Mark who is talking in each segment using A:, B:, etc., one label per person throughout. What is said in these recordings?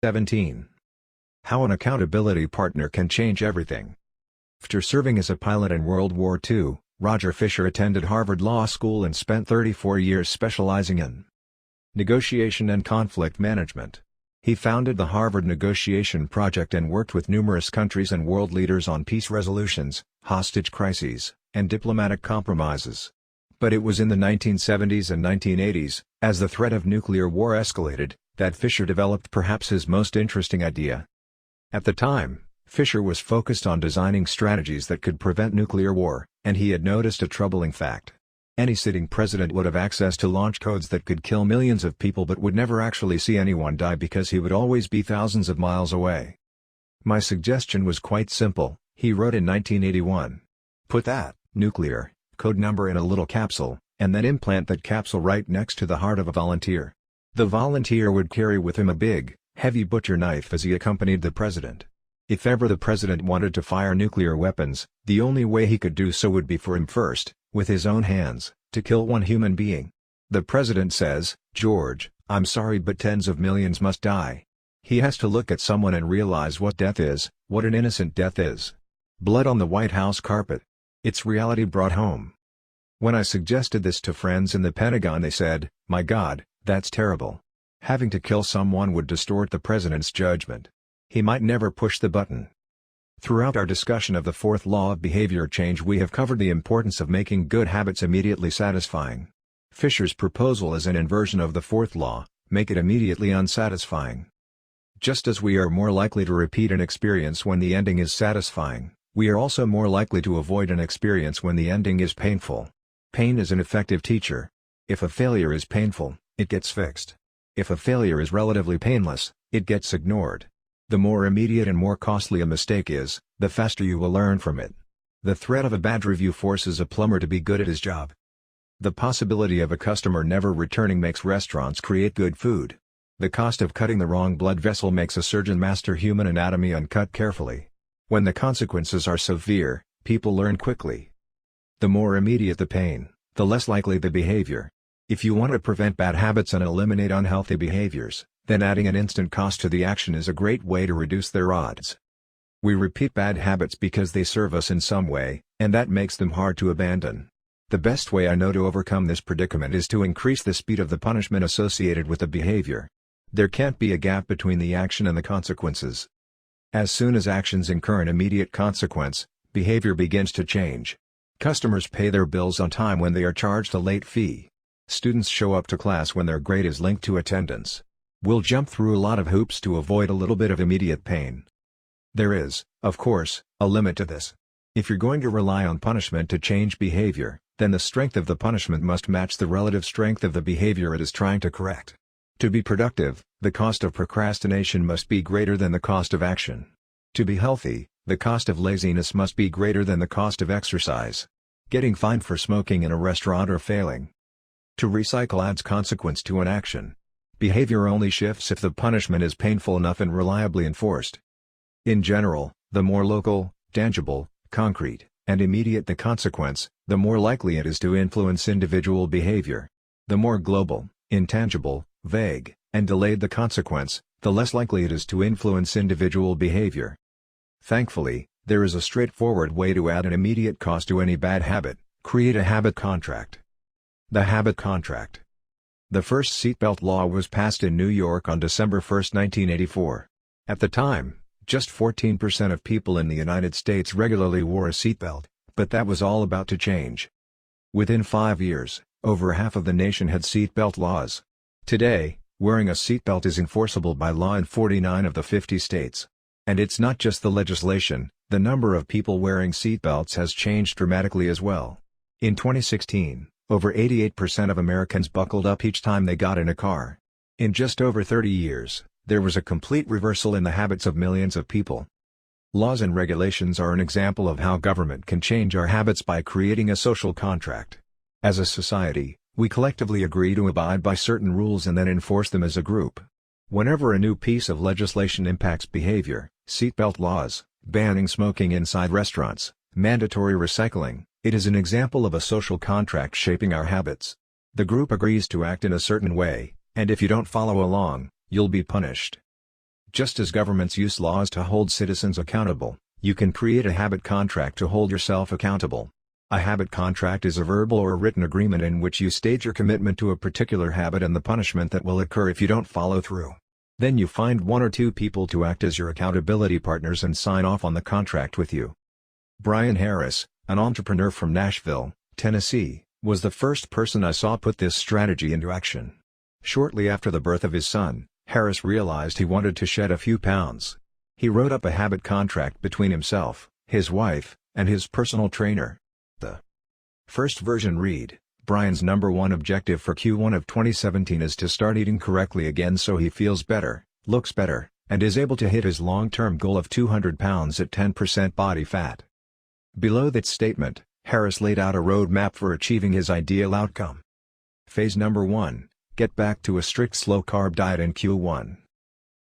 A: 17. How an accountability partner can change everything. After serving as a pilot in World War II, Roger Fisher attended Harvard Law School and spent 34 years specializing in negotiation and conflict management. He founded the Harvard Negotiation Project and worked with numerous countries and world leaders on peace resolutions, hostage crises, and diplomatic compromises. But it was in the 1970s and 1980s, as the threat of nuclear war escalated, that Fisher developed perhaps his most interesting idea. At the time, Fisher was focused on designing strategies that could prevent nuclear war, and he had noticed a troubling fact. Any sitting president would have access to launch codes that could kill millions of people but would never actually see anyone die because he would always be thousands of miles away. My suggestion was quite simple, he wrote in 1981. Put that nuclear code number in a little capsule, and then implant that capsule right next to the heart of a volunteer. The volunteer would carry with him a big, heavy butcher knife as he accompanied the president. If ever the president wanted to fire nuclear weapons, the only way he could do so would be for him first, with his own hands, to kill one human being. The president says, "George, I'm sorry but tens of millions must die." He has to look at someone and realize what death is, what an innocent death is. Blood on the White House carpet. It's reality brought home. When I suggested this to friends in the Pentagon, they said, "My God, that's terrible. Having to kill someone would distort the president's judgment. He might never push the button." Throughout our discussion of the fourth law of behavior change, we have covered the importance of making good habits immediately satisfying. Fisher's proposal is an inversion of the fourth law: make it immediately unsatisfying. Just as we are more likely to repeat an experience when the ending is satisfying, we are also more likely to avoid an experience when the ending is painful. Pain is an effective teacher. If a failure is painful, it gets fixed. If a failure is relatively painless, it gets ignored. The more immediate and more costly a mistake is, the faster you will learn from it. The threat of a bad review forces a plumber to be good at his job. The possibility of a customer never returning makes restaurants create good food. The cost of cutting the wrong blood vessel makes a surgeon master human anatomy and cut carefully. When the consequences are severe, people learn quickly. The more immediate the pain, the less likely the behavior. If you want to prevent bad habits and eliminate unhealthy behaviors, then adding an instant cost to the action is a great way to reduce their odds. We repeat bad habits because they serve us in some way, and that makes them hard to abandon. The best way I know to overcome this predicament is to increase the speed of the punishment associated with the behavior. There can't be a gap between the action and the consequences. As soon as actions incur an immediate consequence, behavior begins to change. Customers pay their bills on time when they are charged a late fee. Students show up to class when their grade is linked to attendance. We'll jump through a lot of hoops to avoid a little bit of immediate pain. There is, of course, a limit to this. If you're going to rely on punishment to change behavior, then the strength of the punishment must match the relative strength of the behavior it is trying to correct. To be productive, the cost of procrastination must be greater than the cost of action. To be healthy, the cost of laziness must be greater than the cost of exercise. Getting fined for smoking in a restaurant or failing to recycle adds consequence to an action. Behavior only shifts if the punishment is painful enough and reliably enforced. In general, the more local, tangible, concrete, and immediate the consequence, the more likely it is to influence individual behavior. The more global, intangible, vague, and delayed the consequence, the less likely it is to influence individual behavior. Thankfully, there is a straightforward way to add an immediate cost to any bad habit: create a habit contract. The habit contract. The first seatbelt law was passed in New York on December 1, 1984. At the time, just 14% of people in the United States regularly wore a seatbelt, but that was all about to change. Within 5 years, over half of the nation had seatbelt laws. Today, wearing a seatbelt is enforceable by law in 49 of the 50 states. And it's not just the legislation, the number of people wearing seatbelts has changed dramatically as well. In 2016, over 88% of Americans buckled up each time they got in a car. In just over 30 years, there was a complete reversal in the habits of millions of people. Laws and regulations are an example of how government can change our habits by creating a social contract. As a society, we collectively agree to abide by certain rules and then enforce them as a group. Whenever a new piece of legislation impacts behavior, seatbelt laws, banning smoking inside restaurants, mandatory recycling, it is an example of a social contract shaping our habits. The group agrees to act in a certain way, and if you don't follow along, you'll be punished. Just as governments use laws to hold citizens accountable, you can create a habit contract to hold yourself accountable. A habit contract is a verbal or written agreement in which you state your commitment to a particular habit and the punishment that will occur if you don't follow through. Then you find one or two people to act as your accountability partners and sign off on the contract with you. Brian Harris, an entrepreneur from Nashville, Tennessee, was the first person I saw put this strategy into action. Shortly after the birth of his son, Harris realized he wanted to shed a few pounds. He wrote up a habit contract between himself, his wife, and his personal trainer. The first version read, Brian's #1 objective for Q1 of 2017 is to start eating correctly again so he feels better, looks better, and is able to hit his long-term goal of 200 pounds at 10% body fat. Below that statement, Harris laid out a roadmap for achieving his ideal outcome. Phase #1, get back to a strict slow-carb diet in Q1.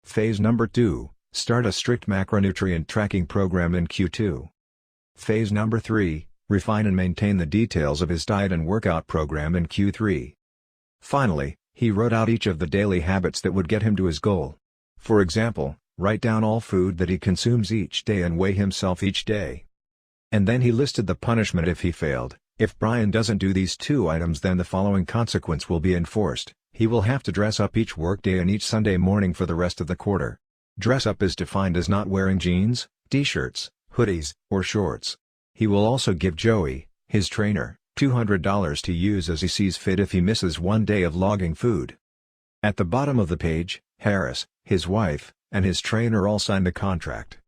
A: Phase #2, start a strict macronutrient tracking program in Q2. Phase #3, refine and maintain the details of his diet and workout program in Q3. Finally, he wrote out each of the daily habits that would get him to his goal. For example, write down all food that he consumes each day and weigh himself each day. And then he listed the punishment if he failed. If Brian doesn't do these 2 items, then the following consequence will be enforced. He will have to dress up each workday and each Sunday morning for the rest of the quarter. Dress up is defined as not wearing jeans, t-shirts, hoodies, or shorts. He will also give Joey, his trainer, $200 to use as he sees fit if he misses one day of logging food. At the bottom of the page, Harris, his wife, and his trainer all signed the contract.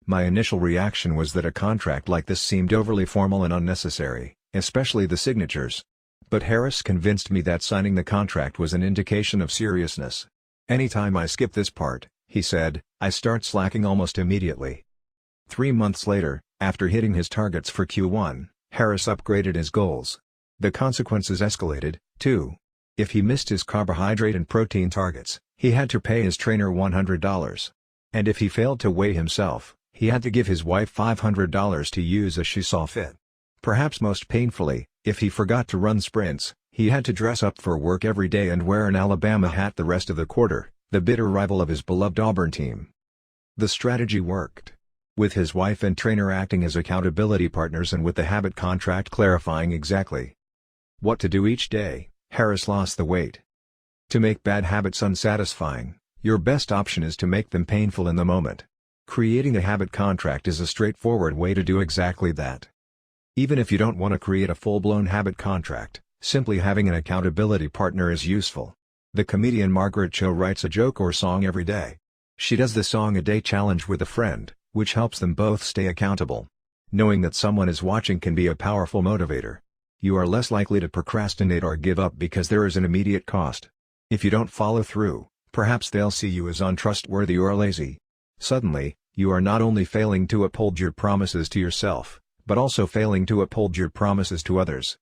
A: My initial reaction was that a contract like this seemed overly formal and unnecessary, especially the signatures. But Harris convinced me that signing the contract was an indication of seriousness. Anytime I skip this part, he said, I start slacking almost immediately. 3 months later, after hitting his targets for Q1, Harris upgraded his goals. The consequences escalated, too. If he missed his carbohydrate and protein targets, he had to pay his trainer $100. And if he failed to weigh himself, he had to give his wife $500 to use as she saw fit. Perhaps most painfully, if he forgot to run sprints, he had to dress up for work every day and wear an Alabama hat the rest of the quarter, the bitter rival of his beloved Auburn team. The strategy worked. With his wife and trainer acting as accountability partners and with the habit contract clarifying exactly what to do each day, Harris lost the weight. To make bad habits unsatisfying, your best option is to make them painful in the moment. Creating a habit contract is a straightforward way to do exactly that. Even if you don't want to create a full-blown habit contract, simply having an accountability partner is useful. The comedian Margaret Cho writes a joke or song every day. She does the Song a Day challenge with a friend, which helps them both stay accountable. Knowing that someone is watching can be a powerful motivator. You are less likely to procrastinate or give up because there is an immediate cost. If you don't follow through, perhaps they'll see you as untrustworthy or lazy. Suddenly, you are not only failing to uphold your promises to yourself, but also failing to uphold your promises to others.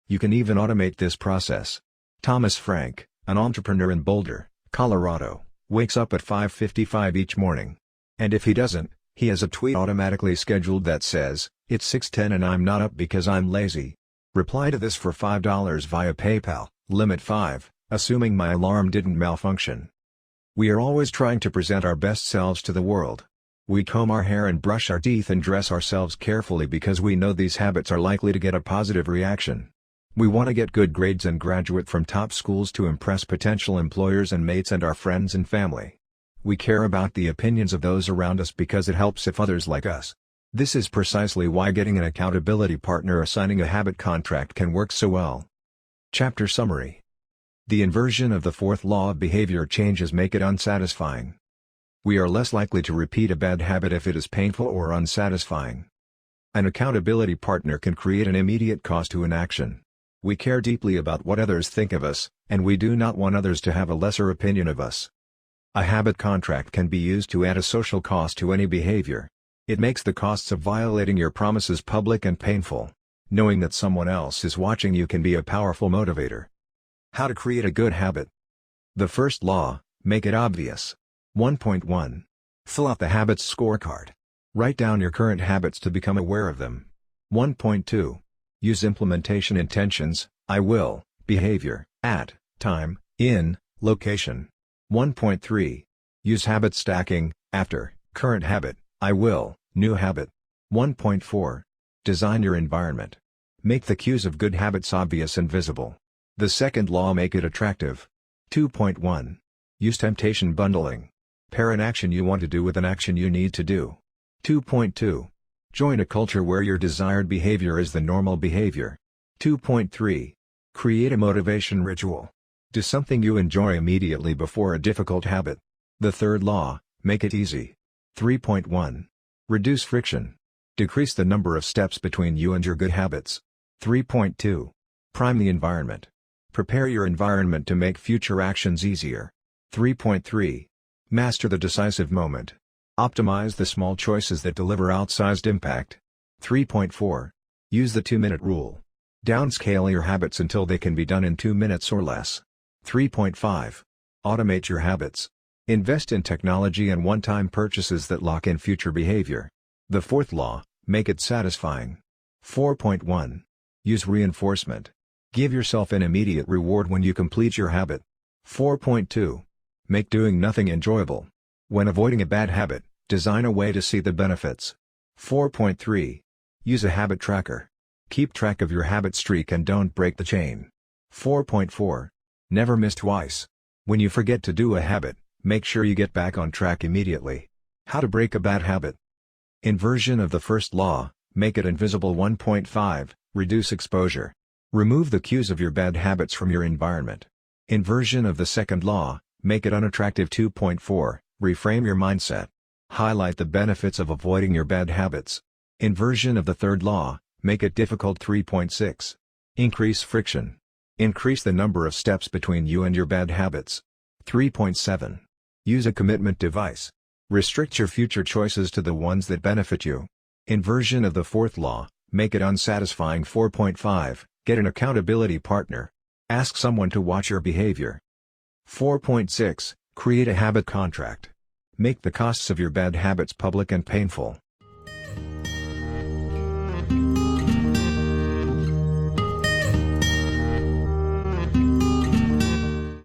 A: You can even automate this process. Thomas Frank, an entrepreneur in Boulder, Colorado, wakes up at 5:55 each morning. And if he doesn't, he has a tweet automatically scheduled that says, "It's 6:10 and I'm not up because I'm lazy. Reply to this for $5 via PayPal, limit 5, assuming my alarm didn't malfunction." We are always trying to present our best selves to the world. We comb our hair and brush our teeth and dress ourselves carefully because we know these habits are likely to get a positive reaction. We want to get good grades and graduate from top schools to impress potential employers and mates and our friends and family. We care about the opinions of those around us because it helps if others like us. This is precisely why getting an accountability partner or signing a habit contract can work so well. Chapter Summary. The inversion of the fourth law of behavior changes make it unsatisfying. We are less likely to repeat a bad habit if it is painful or unsatisfying. An accountability partner can create an immediate cost to inaction. We care deeply about what others think of us, and we do not want others to have a lesser opinion of us. A habit contract can be used to add a social cost to any behavior. It makes the costs of violating your promises public and painful. Knowing that someone else is watching you can be a powerful motivator. How to create a good habit. The first law, make it obvious. 1.1. Fill out the habits scorecard. Write down your current habits to become aware of them. 1.2. Use implementation intentions, I will, behavior, at, time, in, location. 1.3. Use habit stacking, after, current habit, I will, new habit. 1.4. Design your environment. Make the cues of good habits obvious and visible. The second law, make it attractive. 2.1. Use temptation bundling. Pair an action you want to do with an action you need to do. 2.2. Join a culture where your desired behavior is the normal behavior. 2.3. Create a motivation ritual. Do something you enjoy immediately before a difficult habit. The third law, make it easy. 3.1. Reduce friction. Decrease the number of steps between you and your good habits. 3.2. Prime the environment. Prepare your environment to make future actions easier. 3.3. Master the decisive moment. Optimize the small choices that deliver outsized impact. 3.4. Use the 2-minute rule. Downscale your habits until they can be done in 2 minutes or less. 3.5. Automate your habits. Invest in technology and one-time purchases that lock in future behavior. The fourth law, make it satisfying. 4.1. Use reinforcement. Give yourself an immediate reward when you complete your habit. 4.2. Make doing nothing enjoyable. When avoiding a bad habit, design a way to see the benefits. 4.3. Use a habit tracker. Keep track of your habit streak and don't break the chain. 4.4. Never miss twice. When you forget to do a habit, make sure you get back on track immediately. How to break a bad habit. Inversion of the first law, make it invisible. 1.5. Reduce exposure. Remove the cues of your bad habits from your environment. Inversion of the second law, make it unattractive. 2.4. Reframe your mindset. Highlight the benefits of avoiding your bad habits. Inversion of the third law, make it difficult. 3.6. Increase friction. Increase the number of steps between you and your bad habits. 3.7. Use a commitment device. Restrict your future choices to the ones that benefit you. Inversion of the fourth law, make it unsatisfying. 4.5. Get an accountability partner. Ask someone to watch your behavior. 4.6. Create a habit contract. Make the costs of your bad habits public and painful.